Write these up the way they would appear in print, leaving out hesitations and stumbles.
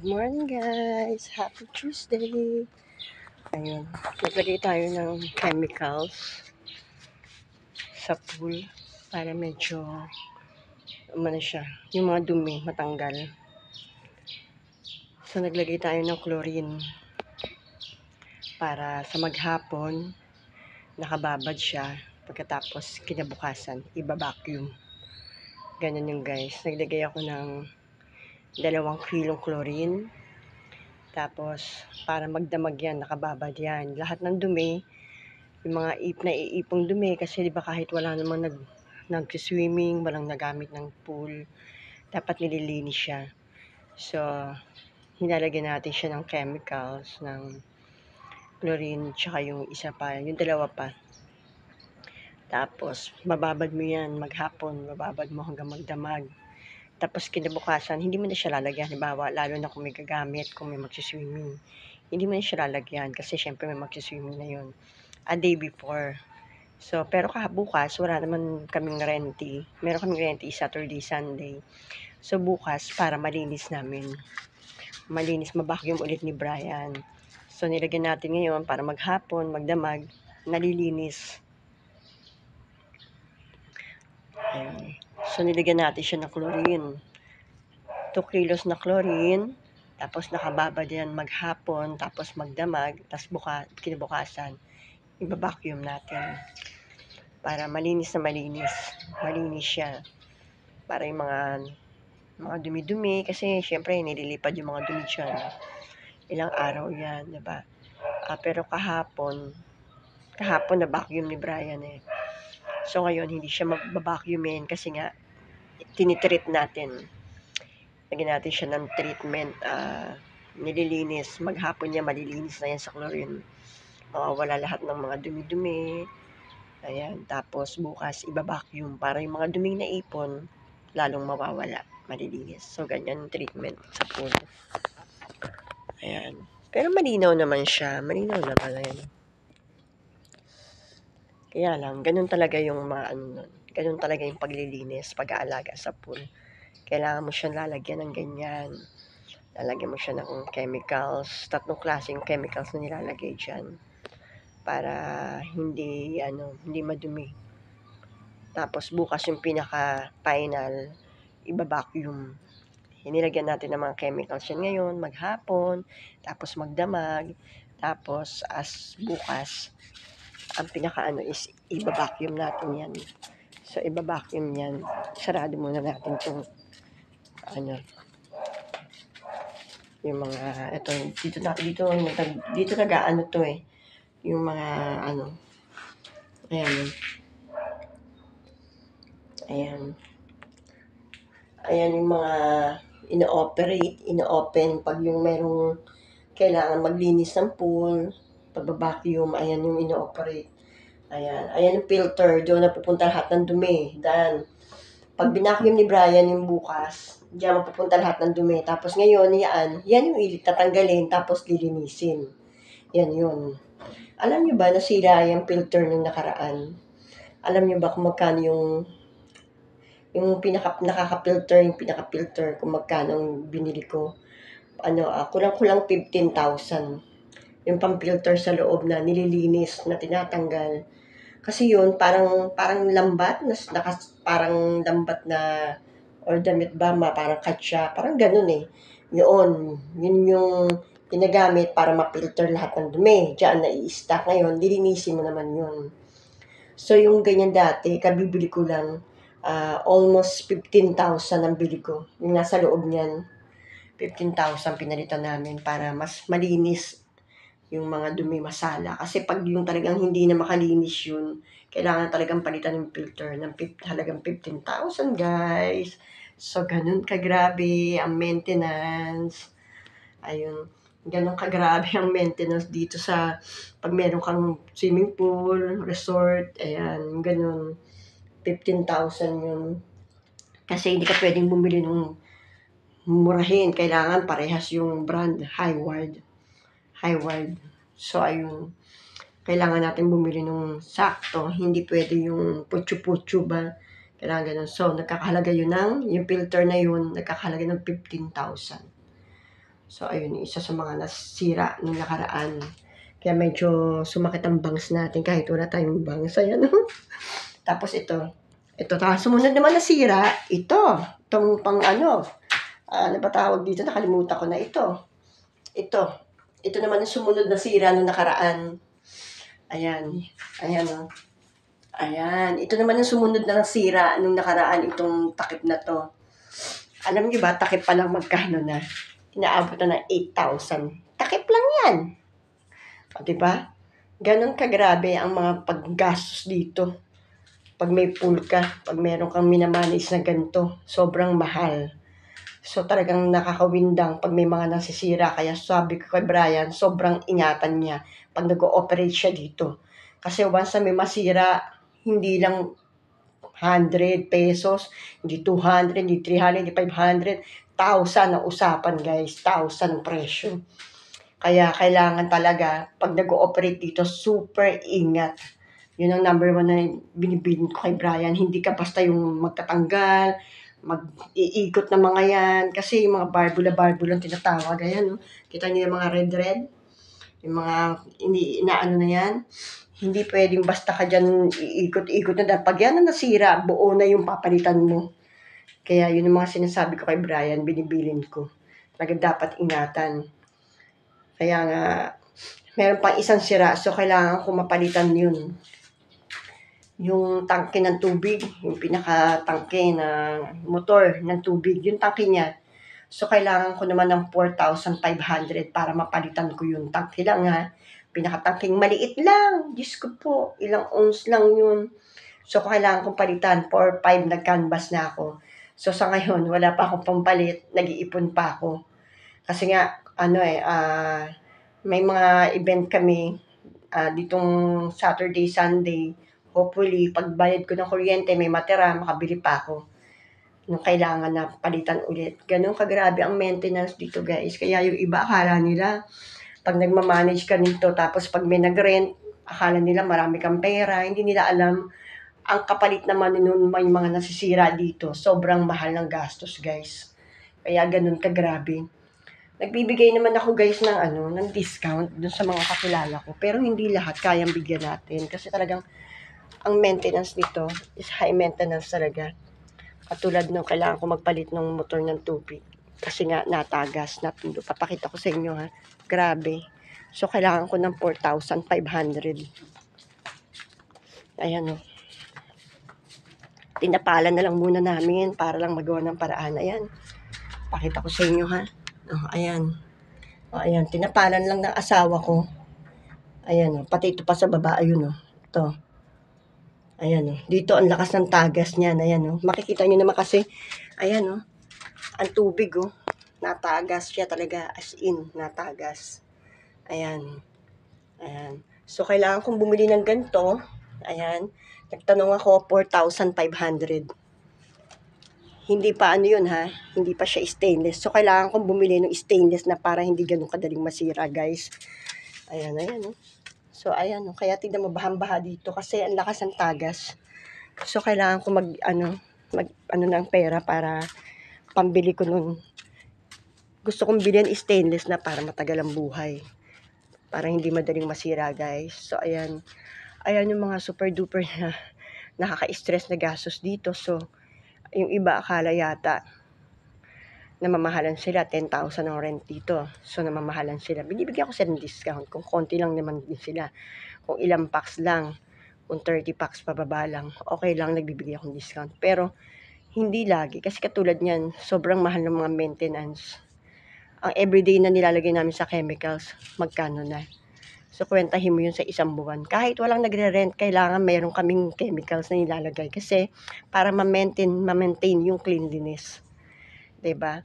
Good morning guys! Happy Tuesday! Ayun, naglagay tayo ng chemicals sa pool para medyo umano siya, yung mga dumi matanggal. So naglagay tayo ng chlorine para sa maghapon nakababad siya, pagkatapos kinabukasan iba-vacuum. Ganun yung guys. Naglagay ako ng 2 kilong chlorine. Tapos, para magdamag yan, nakababad yan. Lahat ng dumi, yung mga naiipong dumi, kasi di ba kahit wala namang nag-swimming, walang nagamit ng pool, dapat nililinis siya. So, hinalagyan natin siya ng chemicals, ng chlorine, tsaka yung isa pa, yung dalawa pa. Tapos, mababad mo yan maghapon, mababad mo hanggang magdamag. Tapos kinabukasan, hindi mo na siya lalagyan. Halimbawa, lalo na kung may gagamit, kung may magsiswimming. Hindi mo na siya lalagyan kasi syempre may magsiswimming na yun. A day before. So, pero bukas, wala naman kaming renti. Meron kaming renti Saturday, Sunday. So, bukas, para malinis namin. Malinis, mabacuum ulit ni Brian. So, nilagyan natin ngayon para maghapon, magdamag, nalilinis. Ayun. So, nilagyan natin siya ng chlorine. 2 kilos na chlorine. Tapos, nakababad yan maghapon. Tapos, magdamag. Tapos, kinabukasan, iba-vacuum natin. Para malinis na malinis. Malinis siya. Para yung mga dumi-dumi. Kasi, syempre, nililipad yung mga dumi dyan. Ilang araw yan, diba? Pero kahapon na vacuum ni Brian eh. So, ngayon, hindi siya mag-vacuumin kasi nga, tinitreat natin. Lagyan natin siya ng treatment, nililinis. Maghapon niya, malilinis na yan sa chlorine. Mawawala lahat ng mga dumi-dumi. Ayan, tapos bukas, iba-vacuum para yung mga duming naipon, lalong mawawala, malilinis. So, ganyan yung treatment sa pool. Ayan. Pero malinaw naman siya. Malinaw naman, ayan. Kaya lang, ganun talaga yung ganun talaga yung paglilinis, pag-aalaga sa pool. Kailangan mo siyang lalagyan ng ganyan. Lalagyan mo siya ng chemicals. 3 klaseng chemicals na nilalagay dyan. Para hindi madumi. Tapos bukas yung pinaka-final, iba-vacuum. Hinilagyan natin ng mga chemicals yan ngayon, maghapon, tapos magdamag, tapos bukas, ang is iba-vacuum natin yan. So, iba-vacuum yan. Sarado muna natin itong yung mga dito nag-aano to eh, yung mga ayan yung mga ino-open pag yung merong kailangan maglinis ng pool, pag-vacuum, ayan yung ino-operate. Ayan yung filter, doon napupunta lahat ng dumi. Dahil pag binacuum ni Brian yung bukas, diyan mapupunta lahat ng dumi. Tapos ngayon, yan yung tatanggalin, tapos lilinisin. Yan yun. Alam nyo ba, nasira yung filter nung nakaraan? Alam nyo ba kung magkano yung pinaka-filter, kung magkano binili ko? Kulang-kulang 15,000. Yung pang-filter sa loob na nililinis, na tinatanggal. Kasi yun, parang lambat, parang lambat na, or damit ba, parang katsa, parang ganun eh. Yun yung ginagamit para ma-filter lahat ng dumi. Diyan na i-stack ngayon, lilinisin mo naman yun. So, yung ganyan dati, kabibili ko lang, almost 15,000 ang bili ko. Yung nasa loob niyan, 15,000 pinalitan namin para mas malinis yung mga dumi, masala. Kasi pag yung talagang hindi na makalinis yun, kailangan talagang palitan ng filter ng halagang 15,000 guys. So, ganun kagrabe ang maintenance. Ayun, ganun kagrabe ang maintenance dito sa pag meron kang swimming pool, resort, ayan, ganun. 15,000 yun. Kasi hindi ka pwedeng bumili ng murahin. Kailangan parehas yung brand, Hayward. So, ayun. Kailangan natin bumili ng sakto. Hindi pwede yung putyo-putyo ba. Kailangan ganun. So, nagkakahalaga yun yung filter na yun, nagkakahalaga ng 15,000. So, ayun, isa sa mga nasira nung nakaraan. Kaya medyo sumakit ang bangs natin kahit wala tayong bangs. Ayan. Tapos ito. Ito, sumunod naman nasira. Itong pang ano. Ano ba tawag dito? Nakalimutan ko na ito. Ito. Ito naman yung sumunod na sira nung nakaraan. Ayan. Ayan o. Ayan. Ito naman yung sumunod na nasira nung nakaraan. Itong takip na to. Alam niyo ba, takip pa lang magkano na? Inaabot na ng 8,000. Takip lang yan. O, diba? Ganon kagrabe ang mga paggastos dito. Pag may pool ka, pag meron kang minamanage na ganito, sobrang mahal. So talagang nakakawindang pag may mga nasisira. Kaya sabi ko kay Brian, sobrang ingatan niya pag nag-ooperate siya dito. Kasi once na may masira, hindi lang 100 pesos, hindi 200, hindi 300, hindi 500, 1,000 ang usapan guys, 1,000 ang presyo. Kaya kailangan talaga, pag nag-ooperate dito, super ingat. Yun ang number 1 na binibilin ko kay Brian. Hindi ka basta yung magtatanggal, mag-iikot na mga yan. Kasi yung mga barbula-barbula ang tinatawag. Ayan, no? Kita niyo yung mga red-red? Yung mga inaano na yan. Hindi pwedeng basta ka dyan iikot-ikot na. Pag yan na nasira, buo na yung papalitan mo. Kaya yun yung mga sinasabi ko kay Brian, binibilin ko. Dapat ingatan. Kaya nga, meron pang isang sira, so kailangan ko mapalitan yun. Yung tangke ng tubig, yung pinaka-tangke ng motor ng tubig, yung tangke niya. So, kailangan ko naman ng 4,500 para mapalitan ko yung tangke lang ha. Pinaka-tangking maliit lang. Diyos ko po, ilang ounce lang yun. So, kailangan kong palitan. 4,500 nag-canvas na ako. So, sa ngayon, wala pa akong pampalit. Nag-iipon pa ako. Kasi nga, may mga event kami ditong Saturday, Sunday. Hopefully, pagbayad ko ng kuryente, may matira, makabili pa ako nung kailangan na palitan ulit. Ganun kagrabe ang maintenance dito guys. Kaya yung iba akala nila, pag nagmamanage ka nito, tapos pag may nag-rent, akala nila marami kang pera. Hindi nila alam, ang kapalit naman nun may mga nasisira dito. Sobrang mahal ng gastos guys. Kaya ganun kagrabe. Nagbibigay naman ako guys ng discount dun sa mga kakilala ko. Pero hindi lahat kayang bigyan natin. Kasi talagang ang maintenance nito is high maintenance talaga. Katulad nung kailangan ko magpalit ng motor ng tubig. Kasi nga natagas, natulo. Papakita ko sa inyo ha. Grabe. So kailangan ko ng 4,500. Ayan o. Tinapalan na lang muna namin para lang magawa ng paraan. Ayan. Pakita ko sa inyo ha. Ayan. Ayan. Tinapalan lang ng asawa ko. Ayan o. Pati ito pa sa baba. Ayun o. Ito. Ayan o. Dito ang lakas ng tagas niyan. Ayan o. Makikita nyo naman kasi. Ayan o. Ang tubig o. Natagas siya talaga. As in, natagas. Ayan. Ayan. So, kailangan kong bumili ng ganito. Ayan. Nagtanong ako, 4,500. Hindi pa ano yun ha. Hindi pa siya stainless. So, kailangan kong bumili ng stainless na para hindi ganun kadaling masira guys. Ayan, ayan o. So, ayan o. Kaya tignan mo, bahang-baha dito kasi ang lakas ng tagas. So, kailangan ko mag ng pera para pambili ko nun. Gusto kong bilhin stainless na para matagal ang buhay. Para hindi madaling masira, guys. So, ayan. Ayan yung mga super duper na nakaka-stress na gastos dito. So, yung iba akala yata namamahalan sila, 10,000 ang rent dito. So, namamahalan sila. Binibigyan ko sila ng discount. Kung konti lang naman din sila. Kung ilang packs lang. Kung 30 packs pababa lang. Okay lang, nagbibigay akong discount. Pero, hindi lagi. Kasi katulad niyan, sobrang mahal ng mga maintenance. Ang everyday na nilalagay namin sa chemicals, magkano na. So, kwentahin mo yun sa isang buwan. Kahit walang nagre-rent, kailangan meron kaming chemicals na nilalagay. Kasi, para ma-maintain yung cleanliness. 'Di ba?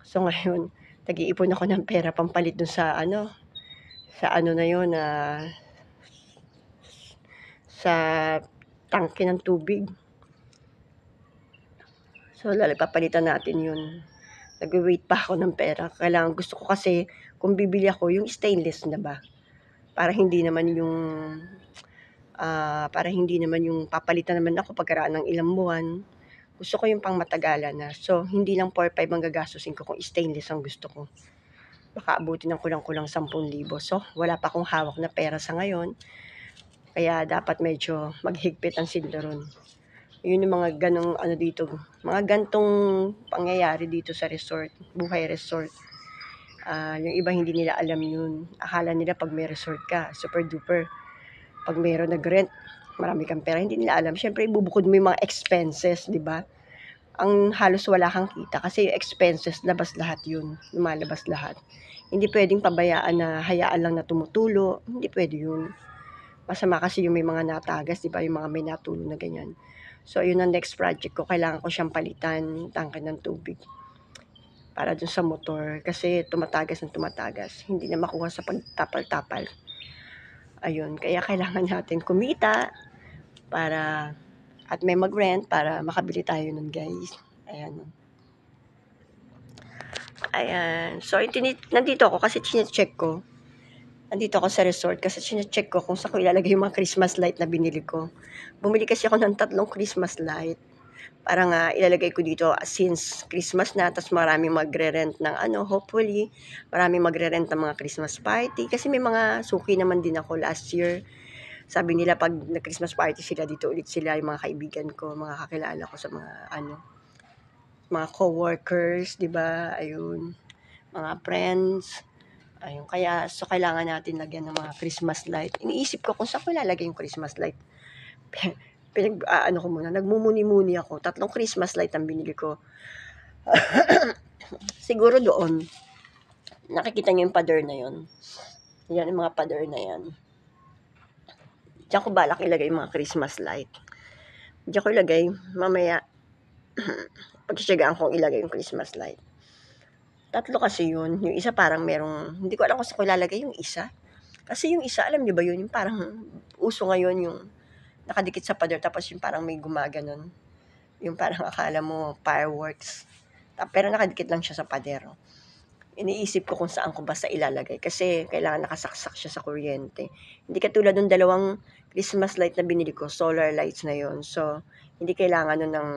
So ngayon, nag-iipon ako ng pera pampalit dun sa na yun, sa tangke ng tubig. So papalitan natin yun. Nag-wait pa ako ng pera. Kailangan, gusto ko kasi, kung bibili ako, yung stainless na ba? Para hindi naman yung papalitan naman ako pagkaraan ng ilang buwan. Gusto ko yung pang matagalan na. So, hindi lang 4,500 ang gagastusin ko kung stainless ang gusto ko. baka abutin ng kulang-kulang 10,000. So, wala pa akong hawak na pera sa ngayon, kaya dapat medyo maghigpit ang sinturon. Yun yung mga ganong ano dito, mga gantong pangyayari dito sa resort, Buhay Resort. Yung iba hindi nila alam yun. Akala nila pag may resort ka, super duper. Pag mayroon nag-rent, marami kang pera, hindi nila alam. Siyempre, ibubukod mo yung mga expenses, di ba? Ang halos wala kang kita kasi yung expenses, labas lahat yun. Lumalabas lahat. Hindi pwedeng pabayaan na hayaan lang na tumutulo. Hindi pwede yun. Masama kasi yung may mga natagas, di ba? Yung mga may natulo na ganyan. So, yun ang next project ko. Kailangan ko siyang palitan, tangke ng tubig para dun sa motor kasi tumatagas ng tumatagas. Hindi na makuha sa pagtapal-tapal. Ayun, kaya kailangan natin kumita para at may mag-rent para makabili tayo nun, guys. Ayan. Ayan. So, nandito ako kasi chine-check ko. Nandito ako sa resort kasi chine-check ko kung saan ko ilalagay yung mga Christmas light na binili ko. Bumili kasi ako ng 3 Christmas light. Para nga ilalagay ko dito since Christmas na, tapos maraming magre-rent ng hopefully, maraming magre-rent ng mga Christmas party. Kasi may mga suki naman din ako last year. Sabi nila pag nag-Christmas party sila, dito ulit sila, yung mga kaibigan ko, mga kakilala ko sa mga co-workers, di ba? Ayun, mga friends. Ayun, kaya so kailangan natin lagyan ng mga Christmas light. Iniisip ko kung saan ko ilalagay yung Christmas light. Ko muna, nagmumuni-muni ako. 3 Christmas light ang binili ko. Siguro doon, nakikita niyo yung pader na yon. Yan, yung mga pader na yan. Diyan ko balak ilagay yung mga Christmas light. Diyan ko ilagay, mamaya, pagsisagaan kong ilagay yung Christmas light. 3 kasi yun. Yung isa parang merong, hindi ko alam kung saan ko ilalagay yung isa. Kasi yung isa, alam niyo ba yun, yung parang uso ngayon yung nakadikit sa pader, tapos yung parang may gumaganon. Yung parang akala mo fireworks. Pero nakadikit lang siya sa pader. Iniisip ko kung saan ko basta ilalagay kasi kailangan nakasaksak siya sa kuryente. Hindi katulad ng 2 Christmas light na binili ko, solar lights na yon. So, hindi kailangan nun ng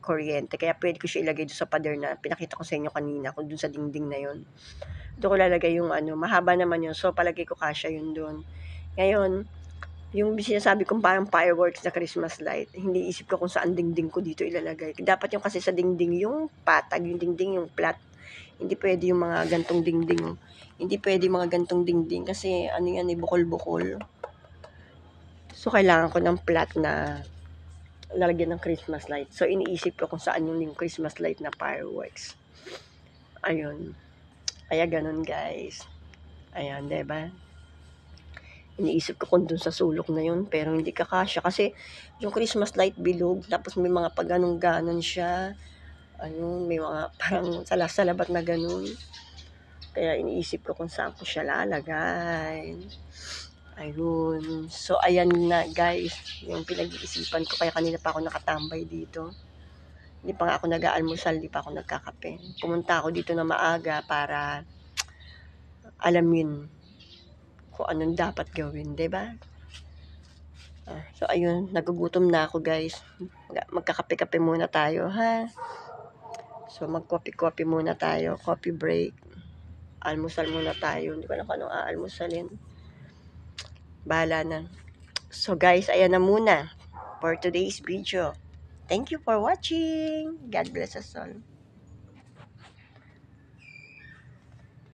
kuryente. Kaya pwede ko siya ilagay doon sa pader na pinakita ko sa inyo kanina, kung doon sa dingding na yon. Doon ko lalagay yung mahaba naman yun. So, palagay ko kasya yun doon. Ngayon, yung sinasabi kong parang fireworks na Christmas light, hindi isip ko kung saan dingding ko dito ilalagay. Dapat yung kasi sa dingding yung patag, yung dingding yung flat. Hindi pwede yung mga gantong dingding. Hindi pwede mga gantong dingding kasi yan bukol-bukol. So, kailangan ko ng flat na lalagyan ng Christmas light. So, iniisip ko kung saan yung Christmas light na fireworks. Ayun. Kaya ganun, guys. Ayan, diba? Iniisip ko kung dun sa sulok na yun, pero hindi kakasya kasi yung Christmas light bilog, tapos may mga pag-ganon siya. May mga parang salabat na ganun. Kaya iniisip ko kung saan ko siya lalagay. Ayun. So, ayan na guys, yung pinag-iisipan ko. Kaya kanina pa ako nakatambay dito. Hindi pa nga ako nag-aalmusal, hindi pa ako nagkakape. Pumunta ako dito na maaga para alamin kung anong dapat gawin, diba? So, ayun, nagugutom na ako, guys. Magkakape-kape muna tayo, ha? So, mag-coffee muna tayo. Coffee break. Almusal muna tayo. Hindi ko alam kung anong aalmusalin. Bahala na. So, guys, ayan na muna for today's video. Thank you for watching. God bless us all.